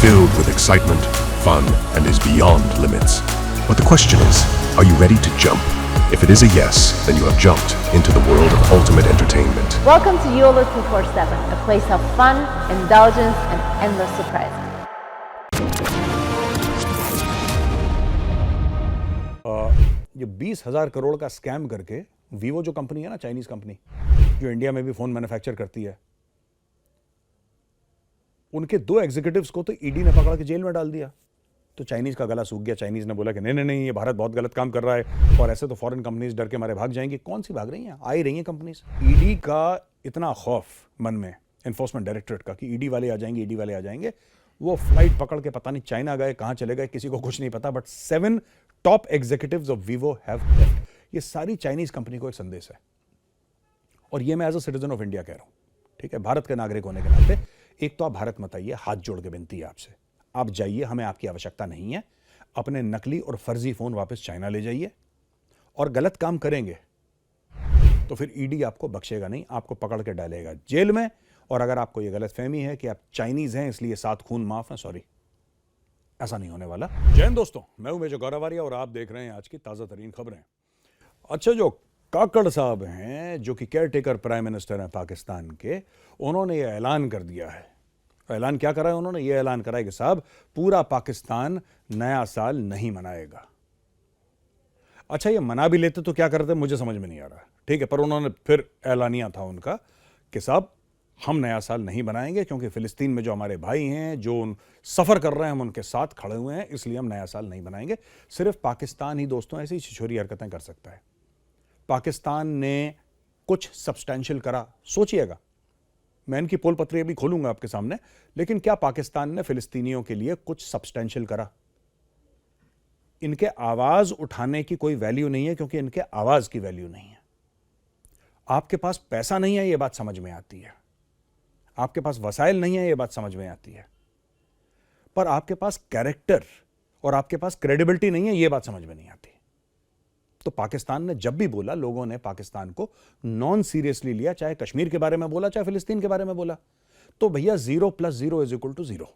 filled with excitement, fun, and is beyond limits. But the question is, are you ready to jump? If it is a yes, then you have jumped into the world of ultimate entertainment. Welcome to YOLO 247, a place of fun, indulgence, and endless surprises. ये 20,000 करोड़ का scam करके Vivo जो company है ना, Chinese company जो India में भी phone manufacture करती है, उनके 2 एग्जीक्यूटिव्स को तो ईडी ने पकड़ के जेल में डाल दिया। तो चाइनीज का गला सूख गया। चाइनीज ने बोला कि नहीं नहीं नहीं, ये भारत बहुत गलत काम कर रहा है और ऐसे तो फॉरेन कंपनीज डर के मारे भाग जाएंगी। कौन सी भाग रही हैं? आ ही रही हैं कंपनीज। ईडी का इतना खौफ मन में, एनफोर्समेंट डायरेक्टरेट का, कि ईडी वाले आ जाएंगे, ईडी वाले आ जाएंगे। वो फ्लाइट पकड़ के पता नहीं चाइना गए, कहां चले गए, किसी को कुछ नहीं पता। But 7 top executives of Vivo have left. ये सारी चाइनीज कंपनी को एक संदेश है, और ये मैं as a citizen of India कह रहा हूं, ठीक है, भारत के नागरिक होने के नाते। एक तो आप भारत मत आइए, हाथ जोड़ के विनती है आपसे, आप जाइए, हमें आपकी आवश्यकता नहीं है। अपने नकली और फर्जी फोन वापस चाइना ले जाइए, और गलत काम करेंगे तो फिर ईडी आपको बख्शेगा नहीं, आपको पकड़ के डालेगा जेल में। और अगर आपको यह गलतफहमी है कि आप चाइनीज हैं इसलिए 7 खून माफ है, सॉरी, ऐसा नहीं होने वाला। जय हिंद दोस्तों, मैं हूं मेजर गौरव आर्या और आप देख रहे हैं आज की ताजा तरीन खबरें। अच्छा, जो काकड़ साहब हैं, जो कि केयरटेकर प्राइम मिनिस्टर हैं पाकिस्तान के, उन्होंने यह ऐलान कर दिया है। ऐलान क्या करा है उन्होंने? यह ऐलान करा है कि साहब, पूरा पाकिस्तान नया साल नहीं मनाएगा। अच्छा, ये मना भी लेते तो क्या करते, मुझे समझ में नहीं आ रहा, ठीक है, पर उन्होंने फिर ऐलानिया था उनका कि साहब हम नया साल नहीं मनाएंगे, क्योंकि फिलिस्तीन में जो हमारे भाई हैं, जो सफर कर रहे हैं, हम उनके साथ खड़े हुए हैं, इसलिए हम नया साल नहीं मनाएंगे। सिर्फ पाकिस्तान ही दोस्तों ऐसी छिछोरी हरकतें कर सकता है। पाकिस्तान ने कुछ सब्सटैंशियल करा, सोचिएगा, मैं इनकी पोल पत्री अभी खोलूंगा आपके सामने, लेकिन क्या पाकिस्तान ने फिलिस्तीनियों के लिए कुछ सब्सटैंशियल करा? इनके आवाज उठाने की कोई वैल्यू नहीं है, क्योंकि इनके आवाज की वैल्यू नहीं है। आपके पास पैसा नहीं है, यह बात समझ में आती है। आपके पास वसाइल नहीं है, यह बात समझ में आती है। पर आपके पास कैरेक्टर और आपके पास क्रेडिबिलिटी नहीं है, यह बात समझ में नहीं आती। तो पाकिस्तान ने जब भी बोला, लोगों ने पाकिस्तान को नॉन सीरियसली लिया, चाहे कश्मीर के बारे में बोला, चाहे फिलिस्तीन के बारे में बोला। तो भैया 0 + 0 = 0।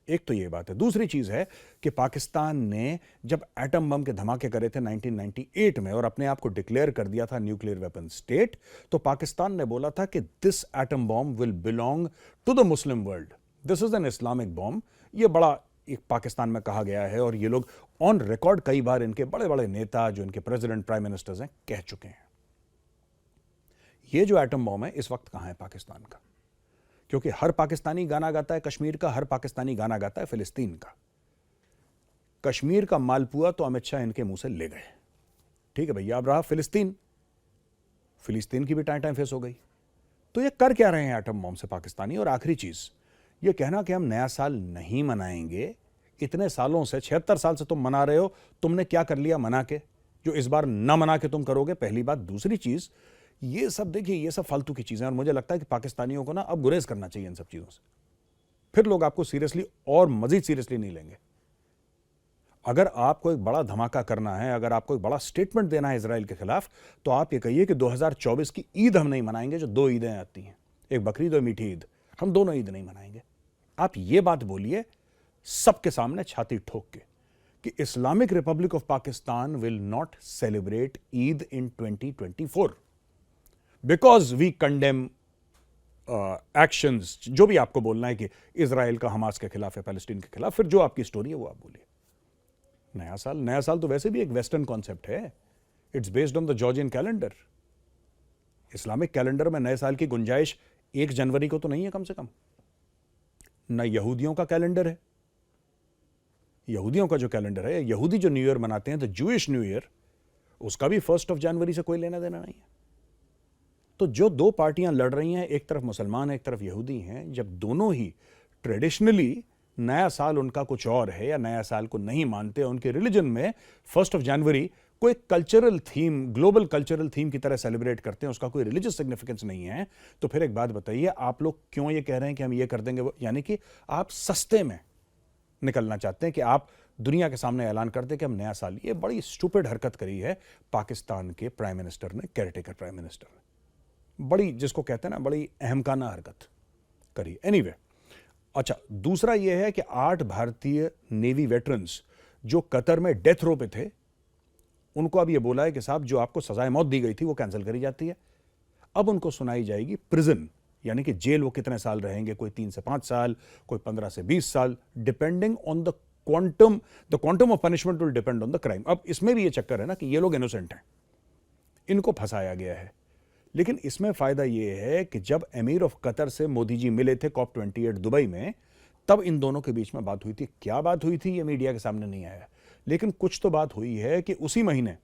एक तो यह बात है। दूसरी चीज है कि पाकिस्तान ने जब एटम बम के धमाके करे थे 1998 में और अपने आप को डिक्लेयर कर दिया था न्यूक्लियर वेपन स्टेट, तो पाकिस्तान ने बोला था कि this atom bomb will belong to the Muslim world, this is an Islamic bomb. ये बड़ा एक पाकिस्तान में कहा गया है, और ये लोग ऑन रिकॉर्ड कई बार इनके बड़े बड़े नेता, जो इनके प्रेसिडेंट, प्राइम मिनिस्टर्स हैं, कह चुके हैं। ये जो एटम बॉम्ब है इस वक्त कहां है पाकिस्तान का? क्योंकि हर पाकिस्तानी गाना गाता है कश्मीर का, हर पाकिस्तानी गाना गाता है फिलिस्तीन का। कश्मीर का मालपुआ तो अमित शाह इनके मुंह से ले गए, ठीक है भैया। अब रहा फिलिस्तीन, फिलिस्तीन की भी टाइम फेस हो गई। तो ये कर क्या रहे हैं एटम बॉम्ब से पाकिस्तानी? और आखिरी चीज, ये कहना कि हम नया साल नहीं मनाएंगे, इतने सालों से, 76 साल से तुम मना रहे हो, तुमने क्या कर लिया मना के जो इस बार ना मना के तुम करोगे? पहली बात। दूसरी चीज, ये सब देखिए, ये सब फालतू की चीजें, और मुझे लगता है कि पाकिस्तानियों को ना अब गुरेज करना चाहिए इन सब चीजों से। फिर लोग आपको सीरियसली और मजीद सीरियसली नहीं लेंगे। अगर आपको एक बड़ा धमाका करना है, अगर आपको एक बड़ा स्टेटमेंट देना है इजराइल के खिलाफ, तो आप ये कहिए कि 2024 की ईद हम नहीं मनाएंगे, जो 2 ईदें आती हैं, एक बकरीद और मीठी ईद, हम दोनों ईद नहीं मनाएंगे। आप ये बात बोलिए सबके सामने छाती ठोक के कि Islamic republic of Pakistan will not celebrate Eid in 2024 because we condemn actions. जो भी आपको बोलना है कि इजराइल का हमास के खिलाफ है, पैलेस्टीन के खिलाफ, फिर जो आपकी स्टोरी है वो आप बोलिए। नया साल तो वैसे भी एक वेस्टर्न कॉन्सेप्ट है, it's based on the Georgian calendar. Islamic calendar में नए साल की गुंजाइश 1 जनवरी को तो नहीं है कम से कम। न यहूदियों का कैलेंडर है, यहूदियों का जो कैलेंडर है, यहूदी जो न्यू ईयर मनाते हैं, द जूइश न्यू ईयर, उसका भी 1 जनवरी से कोई लेना देना नहीं है। तो जो 2 पार्टियां लड़ रही हैं, एक तरफ मुसलमान है, एक तरफ यहूदी हैं, जब दोनों ही ट्रेडिशनली नया साल उनका कुछ और है, या नया साल को नहीं मानते, उनके रिलीजन में 1 जनवरी को एक cultural theme, global cultural theme की तरह सेलिब्रेट करते हैं, उसका कोई रिलीजियस सिग्निफिकेंस नहीं है। तो फिर एक बात बताइए, आप लोग क्यों ये कह रहे हैं कि हम ये कर देंगे? यानी कि आप सस्ते में निकलना चाहते हैं कि आप दुनिया के सामने ऐलान कर दें कि हम नया साल। ये बड़ी स्टूपिड हरकत करी है पाकिस्तान के प्राइम मिनिस्टर ने, केयरटेकर प्राइम मिनिस्टर ने, बड़ी, जिसको कहते हैं ना, बड़ी अहमकाना हरकत करी। एनीवे, अच्छा, दूसरा यह है कि 8 भारतीय नेवी वेटरन्स जो कतर में डेथ रो पे थे, उनको अब यह बोला है कि साहब जो आपको सजाए मौत दी गई थी वो कैंसिल करी जाती है। अब उनको सुनाई जाएगी प्रिजन, यानी कि जेल वो कितने साल रहेंगे, कोई 3 से 5 साल, कोई 15 से 20 साल, depending on the quantum of punishment will depend on the crime. अब इसमें भी ये चक्कर है ना कि ये लोग इनोसेंट हैं, इनको फंसाया गया है। लेकिन इसमें फायदा ये है कि जब अमीर ऑफ कतर से मोदी जी मिले थे COP28 दुबई में, तब इन दोनों के बीच में बात हुई थी। क्या बात हुई थी ये मीडिया के सामने नहीं आया, लेकिन कुछ तो बात हुई है कि उसी महीने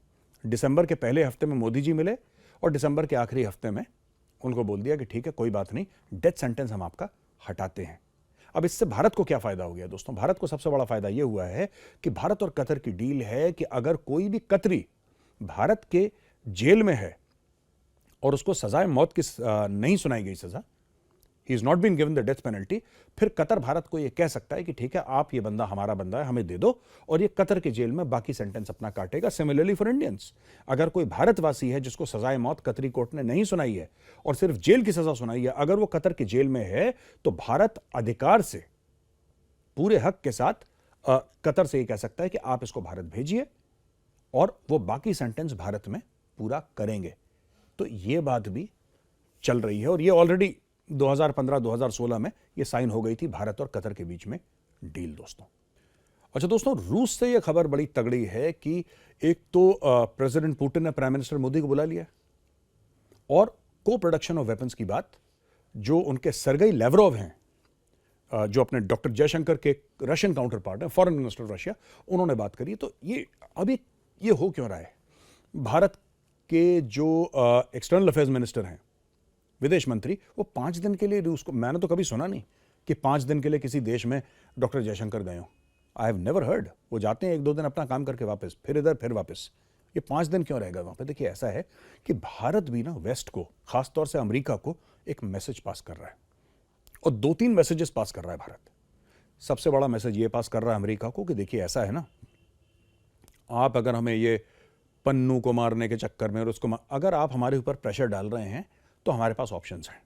दिसंबर के पहले हफ्ते में मोदी जी मिले और दिसंबर के आखिरी हफ्ते में उनको बोल दिया कि ठीक है, कोई बात नहीं, डेथ सेंटेंस हम आपका हटाते हैं। अब इससे भारत को क्या फायदा हो गया दोस्तों? भारत को सबसे बड़ा फायदा यह हुआ है कि भारत और कतर की डील है कि अगर कोई भी कतरी भारत के जेल में है और उसको सजाए मौत की नहीं सुनाई गई सजा, he is not been given the death penalty, फिर कतर भारत को यह कह सकता है कि ठीक है, आप ये बंदा हमारा बंदा है, हमें दे दो, और ये कतर के जेल में बाकी सेंटेंस अपना काटेगा। सिमिलरली फॉर इंडियंस, अगर कोई भारतवासी है जिसको सजाए मौत कतरी कोर्ट ने नहीं सुनाई है और सिर्फ जेल की सजा सुनाई है, अगर वो कतर के जेल में है तो भारत अधिकार से, पूरे हक के साथ कतर से ये कह सकता है कि आप इसको भारत भेजिए और वो बाकी सेंटेंस भारत में पूरा करेंगे। तो ये बात भी चल रही है और ये ऑलरेडी 2015-2016 में ये साइन हो गई थी भारत और कतर के बीच में डील दोस्तों। अच्छा दोस्तों, रूस से ये खबर बड़ी तगड़ी है कि एक तो प्रेसिडेंट पुतिन ने प्राइम मिनिस्टर मोदी को बुला लिया और को प्रोडक्शन ऑफ वेपन्स की बात जो उनके सर्गेई लेवरोव हैं, जो अपने डॉक्टर जयशंकर के रशियन काउंटर पार्ट है, फॉरेन मिनिस्टर रशिया, उन्होंने बात करी। तो ये अभी ये हो क्यों रहा है? भारत के जो एक्सटर्नल अफेयर्स मिनिस्टर हैं, विदेश मंत्री, वो 5 दिन के लिए रूस को, मैंने तो कभी सुना नहीं कि 5 दिन के लिए किसी देश में डॉक्टर जयशंकर गए हो। I have never heard. वो जाते हैं 1-2 दिन अपना काम करके वापस, फिर इधर फिर वापस। ये 5 दिन क्यों रहेगा वहां पे? देखिए, ऐसा है कि भारत भी ना वेस्ट को, खासतौर से अमेरिका को, एक मैसेज पास कर रहा है और 2-3 मैसेजेस पास कर रहा है भारत। सबसे बड़ा मैसेज ये पास कर रहा है अमेरिका को कि देखिए ऐसा है ना, आप अगर हमें ये पन्नू को मारने के चक्कर में और उसको अगर आप हमारे ऊपर प्रेशर डाल रहे हैं तो हमारे पास ऑप्शंस हैं।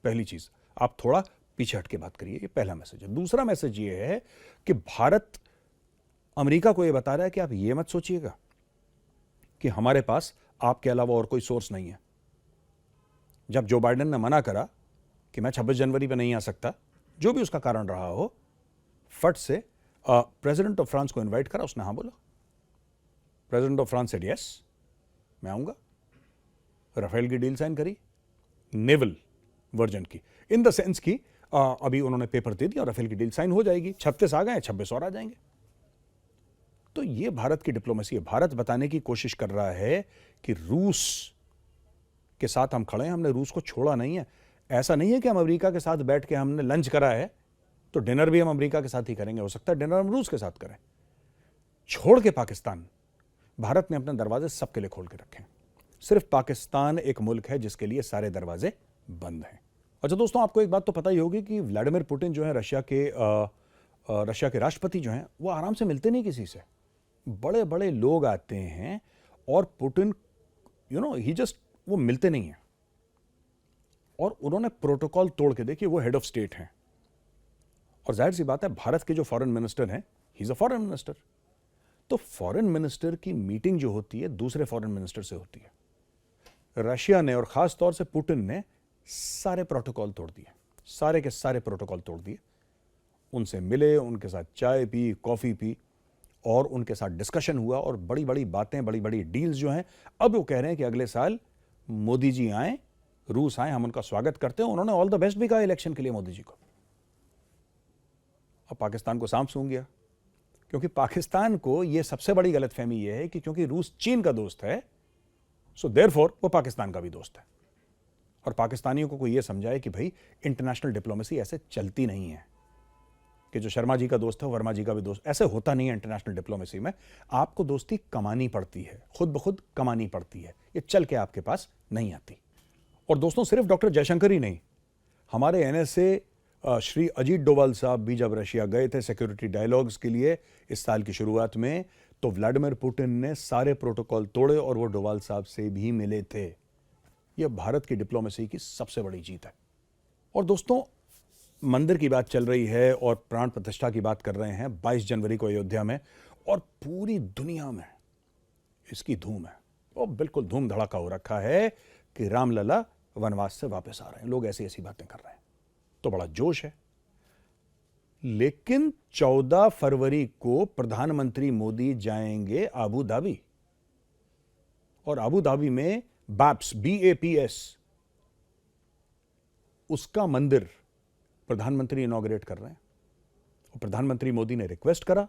पहली चीज, आप थोड़ा पीछे हट के बात करिए। ये पहला मैसेज है। दूसरा मैसेज ये है कि भारत अमेरिका को ये बता रहा है कि आप ये मत सोचिएगा कि हमारे पास आपके अलावा और कोई सोर्स नहीं है। जब जो बाइडेन ने मना करा कि मैं 26 जनवरी पे नहीं आ सकता, जो भी उसका कारण रहा हो, फट से प्रेसिडेंट ऑफ फ्रांस को इन्वाइट करा, उसने हाँ बोला। President of France said yes, मैं आऊंगा। राफेल की डील साइन करी, नेवल वर्जन की, इन द सेंस की अभी उन्होंने पेपर दे दिया और राफेल की डील साइन हो जाएगी। 36 आ गए, 26 और आ जाएंगे। तो ये भारत की डिप्लोमेसी है। भारत बताने की कोशिश कर रहा है कि रूस के साथ हम खड़े हैं, हमने रूस को छोड़ा नहीं है। ऐसा नहीं है कि हम अमेरिका के साथ बैठ के हमने लंच करा है तो डिनर भी हम अमेरिका के साथ ही करेंगे। हो सकता है डिनर हम रूस के साथ करें। छोड़ के पाकिस्तान, भारत ने अपने दरवाजे सबके लिए खोल के रखे हैं। सिर्फ पाकिस्तान एक मुल्क है जिसके लिए सारे दरवाजे बंद हैं। अच्छा दोस्तों, आपको एक बात तो पता ही होगी कि व्लादिमीर पुतिन जो है, रशिया के राष्ट्रपति जो हैं, वो आराम से मिलते नहीं किसी से। बड़े बड़े लोग आते हैं और पुतिन वो मिलते नहीं हैं। और उन्होंने प्रोटोकॉल तोड़ के, देखिए वो हेड ऑफ स्टेट हैं और जाहिर सी बात है भारत के जो फॉरेन मिनिस्टर हैं, he is a foreign minister. तो फॉरेन मिनिस्टर की मीटिंग जो होती है दूसरे फॉरेन मिनिस्टर से होती है। रशिया ने और खास तौर से पुतिन ने सारे प्रोटोकॉल तोड़ दिए, सारे के सारे प्रोटोकॉल तोड़ दिए। उनसे मिले, उनके साथ चाय पी, कॉफी पी और उनके साथ डिस्कशन हुआ और बड़ी बड़ी बातें, बड़ी बड़ी डील्स जो हैं, अब वो कह रहे हैं कि अगले साल मोदी जी आए, रूस आए, हम उनका स्वागत करते हैं। उन्होंने ऑल द बेस्ट भी कहा इलेक्शन के लिए मोदी जी को। अब पाकिस्तान को सांप सूंघ गया, क्योंकि पाकिस्तान को यह सबसे बड़ी गलतफहमी यह है कि क्योंकि रूस चीन का दोस्त है, सो देयरफॉर वो पाकिस्तान का भी दोस्त है। और पाकिस्तानियों को यह समझाए कि भाई इंटरनेशनल डिप्लोमेसी ऐसे चलती नहीं है कि जो शर्मा जी का दोस्त है वर्मा जी का भी दोस्त, ऐसे होता नहीं है इंटरनेशनल डिप्लोमेसी में। आपको दोस्ती कमानी पड़ती है, खुद ब खुद कमानी पड़ती है, ये चल के आपके पास नहीं आती। और दोस्तों, सिर्फ डॉक्टर जयशंकर ही नहीं, हमारे एनएसए श्री अजीत डोवाल साहब भी जब रशिया गए थे सिक्योरिटी डायलॉग्स के लिए इस साल की शुरुआत में, तो व्लादिमीर पुतिन ने सारे प्रोटोकॉल तोड़े और वो डोवाल साहब से भी मिले थे। यह भारत की डिप्लोमेसी की सबसे बड़ी जीत है। और दोस्तों, मंदिर की बात चल रही है और प्राण प्रतिष्ठा की बात कर रहे हैं 22 जनवरी को अयोध्या में, और पूरी दुनिया में इसकी धूम है। और बिल्कुल धूम धड़ाका हो रखा है कि रामलला वनवास से वापस आ रहे हैं। लोग ऐसी ऐसी बातें कर रहे हैं, तो बड़ा जोश है। लेकिन 14 फरवरी को प्रधानमंत्री मोदी जाएंगे अबू धाबी, और अबू धाबी में BAPS उसका मंदिर प्रधानमंत्री इनॉग्रेट कर रहे हैं। और प्रधानमंत्री मोदी ने रिक्वेस्ट करा,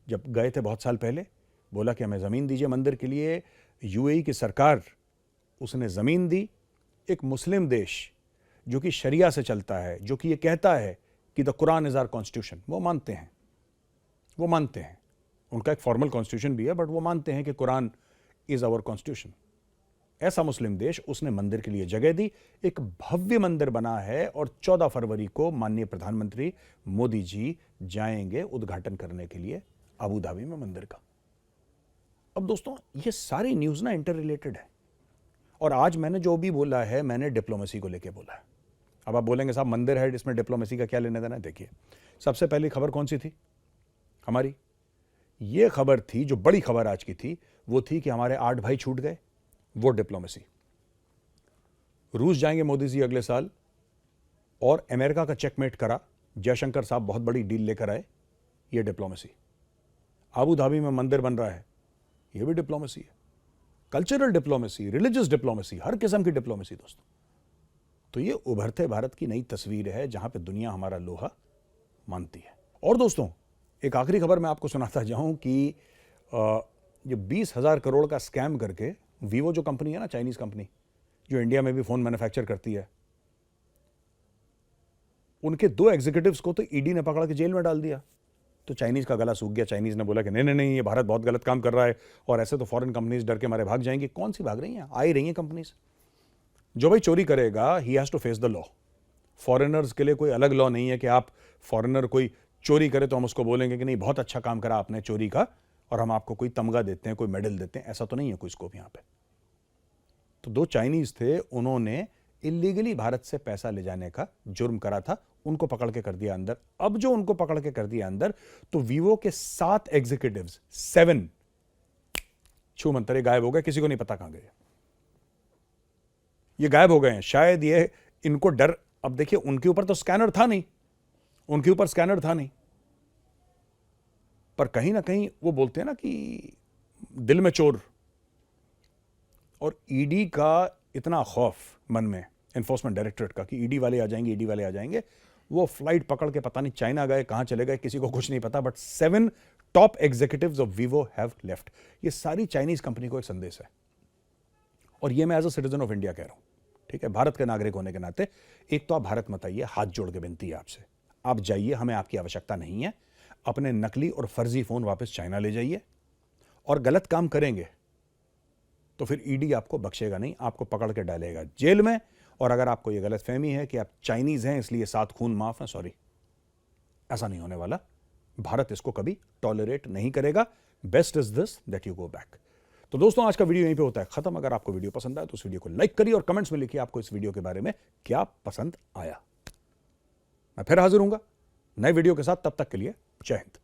जब गए थे बहुत साल पहले, बोला कि हमें जमीन दीजिए मंदिर के लिए। यूएई की सरकार उसने जमीन दी। एक मुस्लिम देश जो कि शरिया से चलता है, जो कि ये कहता है कि the Quran is our constitution, वो मानते हैं। उनका एक फॉर्मल कॉन्स्टिट्यूशन भी है, बट वो मानते हैं कि कुरान इज आवर कॉन्स्टिट्यूशन। ऐसा मुस्लिम देश, उसने मंदिर के लिए जगह दी। एक भव्य मंदिर बना है और 14 फरवरी को माननीय प्रधानमंत्री मोदी जी जाएंगे उद्घाटन करने के लिए अबू धाबी में मंदिर का। अब दोस्तों, ये सारी न्यूज ना इंटर रिलेटेड है, और आज मैंने जो भी बोला है, मैंने डिप्लोमेसी को लेके बोला है। अब आप बोलेंगे साहब मंदिर है, इसमें डिप्लोमेसी का क्या लेने देना है? देखिए, सबसे पहली खबर कौन सी थी हमारी? ये खबर थी, जो बड़ी खबर आज की थी, वो थी कि हमारे 8 भाई छूट गए। वो डिप्लोमेसी। रूस जाएंगे मोदी जी अगले साल, और अमेरिका का चेकमेट करा, जयशंकर साहब बहुत बड़ी डील लेकर आए। ये डिप्लोमेसी। अबू धाबी में मंदिर बन रहा है, ये भी डिप्लोमेसी है। कल्चरल डिप्लोमेसी, रिलीजियस डिप्लोमेसी, हर किस्म की डिप्लोमेसी दोस्तों। तो ये उभरते भारत की नई तस्वीर है, जहां पे दुनिया हमारा लोहा मानती है। और दोस्तों, एक आखिरी खबर मैं आपको सुनाता जाऊं कि ये 20,000 करोड़ का स्कैम करके वीवो जो कंपनी है ना, चाइनीज कंपनी जो इंडिया में भी फोन मैन्युफैक्चर करती है, उनके 2 एग्जीक्यूटिव्स को तो ईडी ने पकड़ के जेल में डाल दिया। तो चाइनीज का गला सूख गया। चाइनीज ने बोला कि नहीं नहीं नहीं, ये भारत बहुत गलत काम कर रहा है, और ऐसे तो फॉरेन कंपनीज डर के मारे भाग जाएंगी। कौन सी भाग रही हैं? आ ही रही हैं कंपनीज। जो भाई चोरी करेगा, he has to face the law. Foreigners के लिए कोई अलग लॉ नहीं है कि आप फॉरेनर कोई चोरी करे तो हम उसको बोलेंगे कि नहीं बहुत अच्छा काम करा आपने चोरी का, और हम आपको कोई तमगा देते हैं, कोई मेडल देते हैं। ऐसा तो नहीं है कोई स्कोप यहां पे। तो 2 चाइनीज थे, उन्होंने इलीगली भारत से पैसा ले जाने का जुर्म करा था, उनको पकड़ के कर दिया अंदर। अब जो उनको पकड़ के कर दिया अंदर, तो वीवो के 7 एग्जीक्यूटिव्स, 7 छू मंतरे गायब हो गए। किसी को नहीं पता कहां गए ये, गायब हो गए हैं। शायद ये इनको डर, अब देखिए उनके ऊपर तो स्कैनर था नहीं, पर कहीं ना कहीं वो बोलते हैं ना कि दिल में चोर। और ईडी का इतना खौफ मन में, एनफोर्समेंट डायरेक्टरेट का, कि ईडी वाले आ जाएंगे। वो फ्लाइट पकड़ के पता नहीं चाइना गए, कहां चले गए, किसी को कुछ नहीं पता। But 7 top executives of Vivo have left. ये सारी चाइनीज कंपनी को एक संदेश है, और ये मैं as a citizen of India कह रहा हूं, ठीक है, भारत के नागरिक होने के नाते। एक तो आप भारत मत आइए, हाथ जोड़ के विनती है आपसे, आप जाइए, हमें आपकी आवश्यकता नहीं है। अपने नकली और फर्जी फोन वापस चाइना ले जाइए, और गलत काम करेंगे तो फिर ईडी आपको बख्शेगा नहीं, आपको पकड़ के डालेगा जेल में। और अगर आपको यह गलतफहमी है कि आप चाइनीज हैं इसलिए 7 खून माफ है, सॉरी, ऐसा नहीं होने वाला। भारत इसको कभी टॉलरेट नहीं करेगा। Best is this that you go back. तो दोस्तों, आज का वीडियो यहीं पे होता है खत्म। अगर आपको वीडियो पसंद आया तो उस वीडियो को लाइक करिए, और कमेंट्स में लिखिए आपको इस वीडियो के बारे में क्या पसंद आया। मैं फिर हाजिर हूंगा नए वीडियो के साथ, तब तक के लिए जय हिंद।